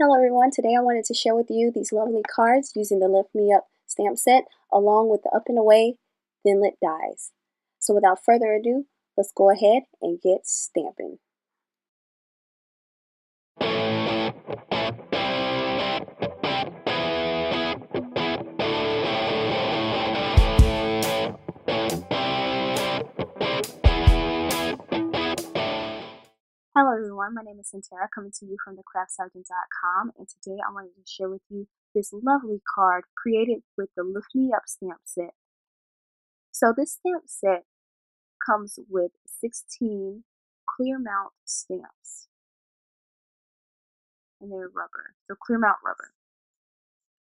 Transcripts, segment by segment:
Hello everyone, today I wanted to share with you these lovely cards using the Lift Me Up stamp set along with the Up and Away Thin Lit dies. So without further ado, let's go ahead and get stamping. Hello everyone, my name is Santara, coming to you from thecraftsergeant.com, and today I wanted to share with you this lovely card created with the Lift Me Up stamp set. So this stamp set comes with 16 clear mount stamps, and they're rubber, so clear mount rubber.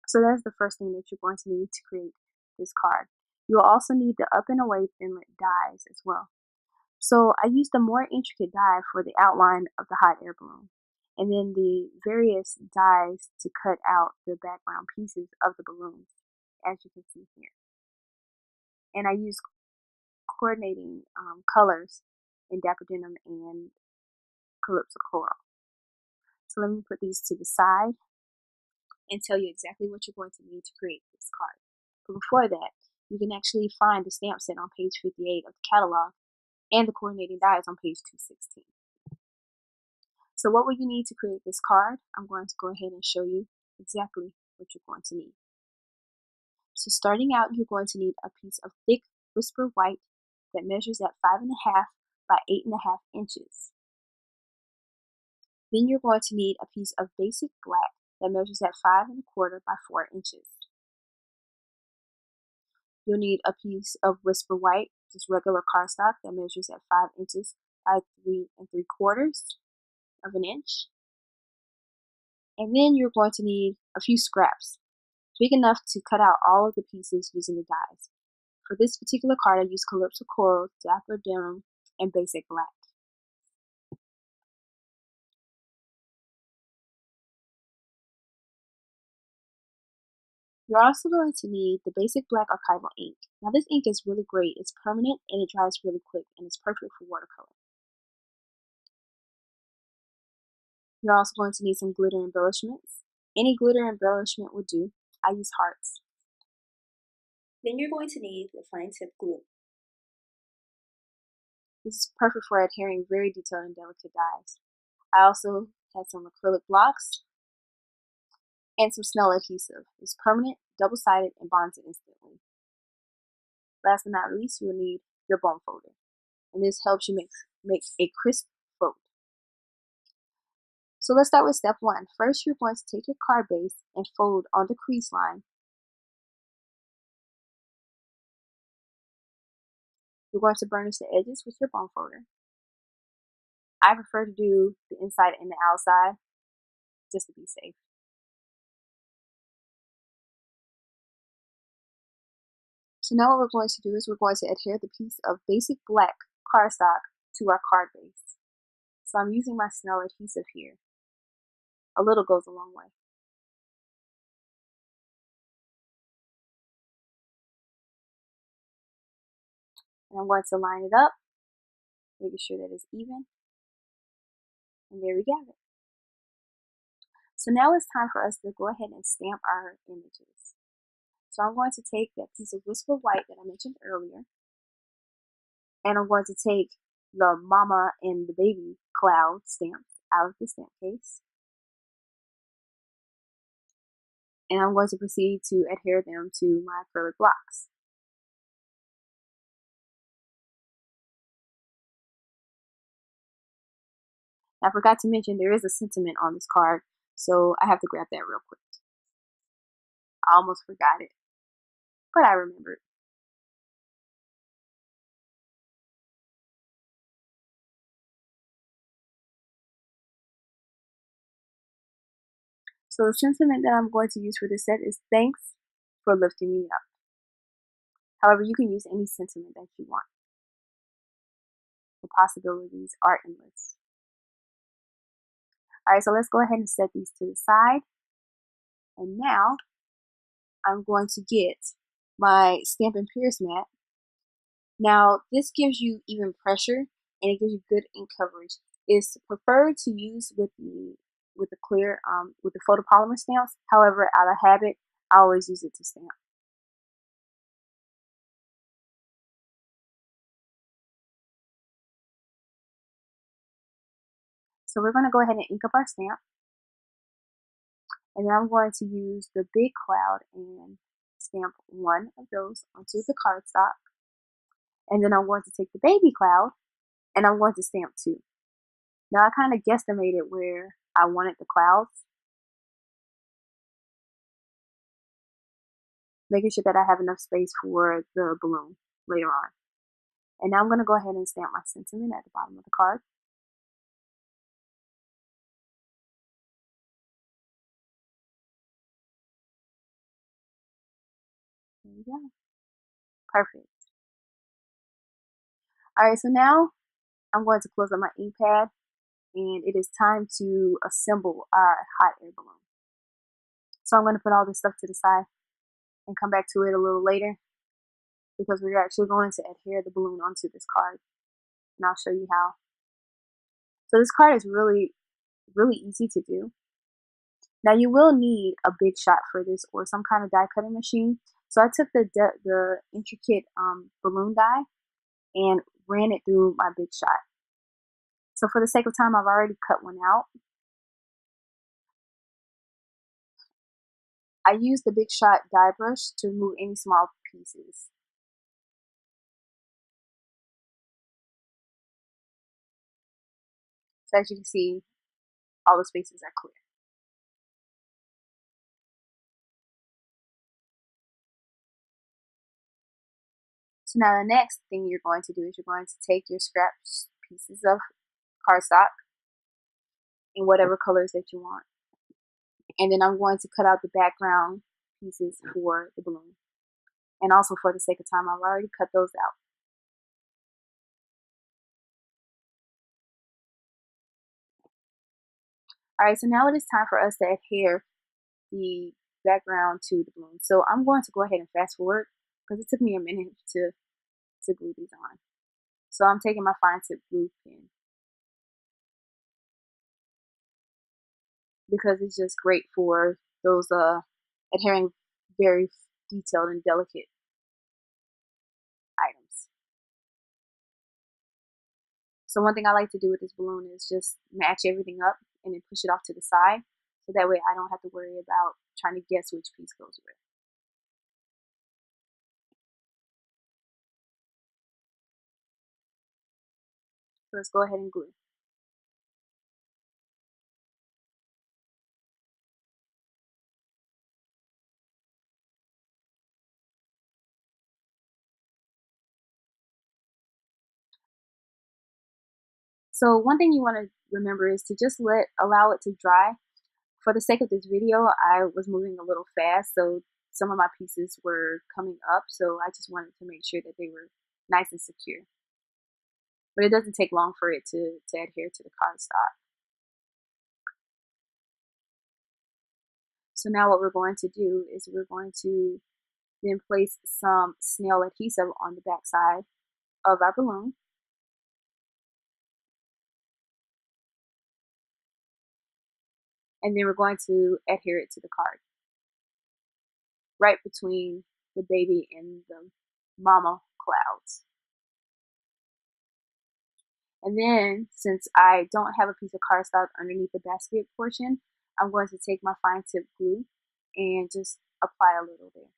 So that's the first thing that you're going to need to create this card. You'll also need the Up and Away Thin Lit dies as well. So I used a more intricate die for the outline of the hot air balloon, and then the various dies to cut out the background pieces of the balloons, as you can see here. And I used coordinating colors in Dapper Denim and Calypso Coral. So let me put these to the side and tell you exactly what you're going to need to create this card. But before that, you can actually find the stamp set on page 58 of the catalog and the coordinating dies on page 216. So what will you need to create this card? I'm going to go ahead and show you exactly what you're going to need. So starting out, you're going to need a piece of thick Whisper White that measures at 5.5 by 8.5 inches. Then you're going to need a piece of basic black that measures at 5.25 by 4 inches. You'll need a piece of Whisper White, just regular cardstock, that measures at 5 inches by 3.75 of an inch. And then you're going to need a few scraps, big enough to cut out all of the pieces using the dies. For this particular card, I used Calypso Coral, Dapper Denim, and Basic Black. You're also going to need the Basic Black Archival ink. Now this ink is really great. It's permanent and it dries really quick, and it's perfect for watercolor. You're also going to need some glitter embellishments. Any glitter embellishment will do. I use hearts. Then you're going to need the fine tip glue. This is perfect for adhering very detailed and delicate dies. I also had some acrylic blocks and some Snell adhesive. It's permanent, double-sided, and bonds it instantly. Last but not least, you'll need your bone folder, and this helps you make a crisp fold. So let's start with step 1. First, you're going to take your card base and fold on the crease line. You're going to burnish the edges with your bone folder. I prefer to do the inside and the outside, just to be safe. So now what we're going to do is we're going to adhere the piece of basic black cardstock to our card base. So I'm using my Snell adhesive here. A little goes a long way. And I'm going to line it up, making sure that it's even. And there we have it. So now it's time for us to go ahead and stamp our images. So I'm going to take that piece of Whisper White that I mentioned earlier, and I'm going to take the mama and the baby cloud stamps out of the stamp case. And I'm going to proceed to adhere them to my acrylic blocks. I forgot to mention there is a sentiment on this card, so I have to grab that real quick. I almost forgot it, but I remembered. So the sentiment that I'm going to use for this set is thanks for lifting me up. However, you can use any sentiment that you want. The possibilities are endless. Alright, so let's go ahead and set these to the side. And now I'm going to get my Stampin' Pierce mat. Now this gives you even pressure and it gives you good ink coverage. It's preferred to use with the with the clear, with the photopolymer stamps. However, out of habit, I always use it to stamp. So we're going to go ahead and ink up our stamp. And then I'm going to use the big cloud and stamp one of those onto the cardstock. And then I'm going to take the baby cloud and I'm going to stamp two. Now I kind of guesstimated where I wanted the clouds, making sure that I have enough space for the balloon later on. And now I'm going to go ahead and stamp my sentiment at the bottom of the card. There we go. Perfect. Alright, so now I'm going to close up my ink pad and it is time to assemble our hot air balloon. So I'm going to put all this stuff to the side and come back to it a little later because we're actually going to adhere the balloon onto this card. And I'll show you how. So this card is really easy to do. Now you will need a big shot for this or some kind of die cutting machine. So I took the intricate balloon die and ran it through my big shot. So for the sake of time, I've already cut one out. I used the big shot die brush to remove any small pieces. So as you can see, all the spaces are clear. So now the next thing you're going to do is you're going to take your scrap pieces of cardstock in whatever colors that you want. And then I'm going to cut out the background pieces for the balloon. And also for the sake of time, I've already cut those out. Alright, so now it is time for us to adhere the background to the balloon. So I'm going to go ahead and fast forward because it took me a minute to glue these on. So I'm taking my fine tip glue pen because it's just great for those adhering very detailed and delicate items. So one thing I like to do with this balloon is just match everything up and then push it off to the side. So that way I don't have to worry about trying to guess which piece goes where. So let's go ahead and glue. So one thing you want to remember is to just allow it to dry. For the sake of this video, I was moving a little fast, so some of my pieces were coming up, so I just wanted to make sure that they were nice and secure. But it doesn't take long for it to adhere to the cardstock. So now what we're going to do is we're going to then place some snail adhesive on the back side of our balloon. And then we're going to adhere it to the card. Right between the baby and the mama clouds. And then, since I don't have a piece of cardstock underneath the basket portion, I'm going to take my fine tip glue and just apply a little there.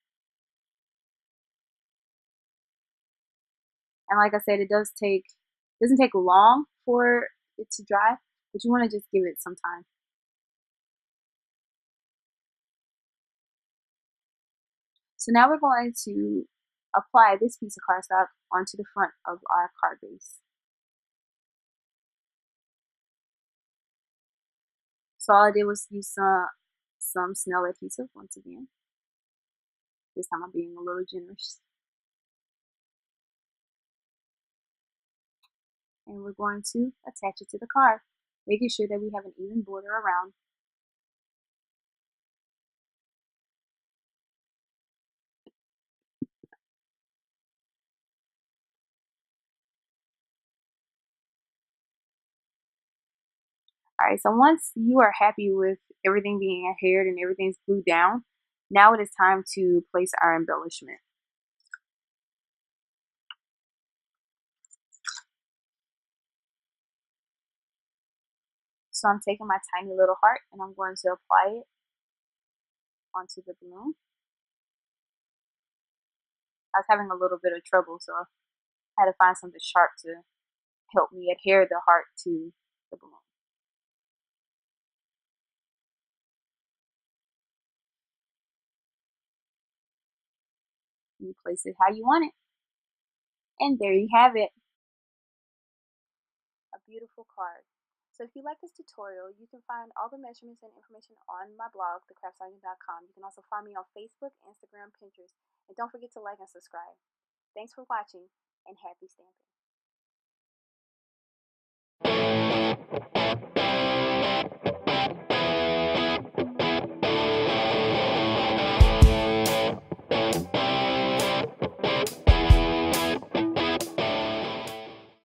And like I said, it doesn't take long for it to dry, but you want to just give it some time. So now we're going to apply this piece of cardstock onto the front of our card base. So all I did was use some snail adhesive once again. This time I'm being a little generous. And we're going to attach it to the card, making sure that we have an even border around. Alright, so once you are happy with everything being adhered and everything's glued down, now it is time to place our embellishment. So I'm taking my tiny little heart and I'm going to apply it onto the balloon. I was having a little bit of trouble, so I had to find something sharp to help me adhere the heart to the balloon. You place it how you want it. And there you have it, a beautiful card. So if you like this tutorial, you can find all the measurements and information on my blog, thecraftsartisan.com. You can also find me on Facebook, Instagram, Pinterest, and don't forget to like and subscribe. Thanks for watching, and happy stamping.